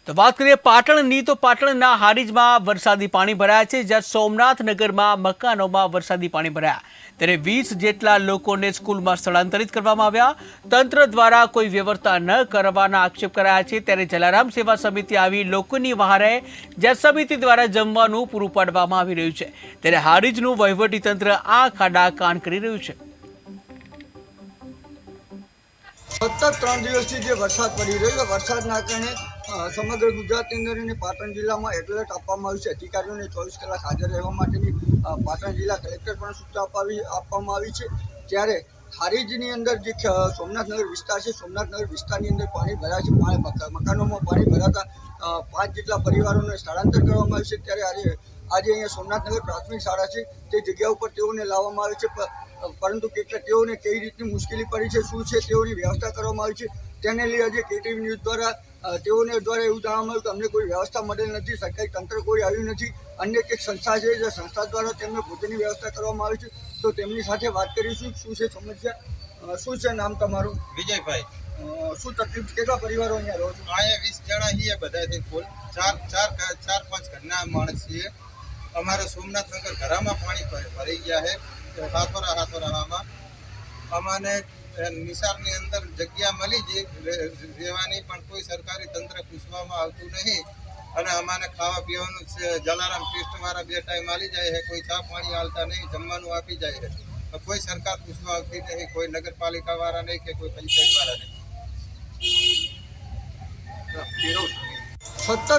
તો વાત કરીએ પાટણની, તો પાટણના હારીજમાં વરસાદી પાણી ભરાયા છે, જ્યાં સોમનાથ નગરમાં મકાનોમાં વરસાદી પાણી ભરાયા, ત્યારે 20 જેટલા લોકોને સ્કૂલમાં સ્થળાંતરિત કરવામાં આવ્યા. તંત્ર દ્વારા કોઈ વ્યવસ્થા ન કરવાના આક્ષેપ કરાયા છે, ત્યારે જલારામ સેવા સમિતિ આવી લોકોની વહારે, જ્યાં સમિતિ દ્વારા જમવાનું પૂરું પાડવામાં આવી રહ્યું છે, ત્યારે હારીજનું વહીવટીતંત્ર આ ખાડા કાન કરી રહ્યું છે. સતત 3 દિવસથી જે વરસાદ પડી રહ્યો છે, વરસાદના કારણે સમગ્ર ગુજરાતની અંદર અને પાટણ જિલ્લામાં એલર્ટ આપવામાં આવ્યું છે. અધિકારીઓને 24 કલાક હાજર રહેવા માટેની પાટણ જિલ્લા કલેક્ટર પણ સૂચના આપવામાં આવી છે. ત્યારે હારીજની અંદર જે સોમનાથનગર વિસ્તાર છે, સોમનાથનગર વિસ્તારની અંદર પાણી ભરાયા છે. મકાનોમાં પાણી ભરાતા 5 જેટલા પરિવારોને સ્થળાંતર કરવામાં આવ્યું છે. ત્યારે આજે અહીંયા સોમનાથનગર પ્રાથમિક શાળા છે, તે જગ્યા ઉપર તેઓને લાવવામાં આવે છે, પરંતુ તેઓને કઈ રીતની મુશ્કેલી પડી છે, શું છે, તેઓની વ્યવસ્થા કરવામાં આવી છે. તેને લઈ આજે કેટીવી ન્યૂઝ દ્વારા દ્વારા એવું જાણવામાં આવ્યું કે અમને કોઈ વ્યવસ્થા મળેલ નથી, સરકારી તંત્ર કોઈ આવ્યું નથી. અન્ય એક સંસ્થા છે, જે સંસ્થા દ્વારા તેમને ભોજનની વ્યવસ્થા કરવામાં આવી છે. તો તેમની સાથે વાત કરીશું. શું છે સમસ્યા, શું છે નામ તમારું? વિજયભાઈ. શું તકલીફ, કેટલા પરિવારો અહીંયા રહો છો? અહીંયા 20 જણા છીએ, બધા કુલ ચાર પાંચ ઘરના માણસ છીએ. અમારે સોમનાથનગર ઘરમાં પાણી ભરાઈ ગયા છે. હાથોરામાં અમને નિસારની અંદર જગ્યા મળી છે રહેવાની, પણ કોઈ સરકારી તંત્ર પૂછવામાં આવતું નહીં. અને અમારે ખાવા પીવાનું જલારામ ટેસ્ટવાળા 2 ટાઈમ આવી જાય છે, કોઈ ચા પાણી આવતા નહીં, જમવાનું આપી જાય છે. કોઈ સરકાર પૂછવા આવતી નહીં, કોઈ નગરપાલિકા વાળા નહીં કે કોઈ પંચાયત વાળા નહીં. સતત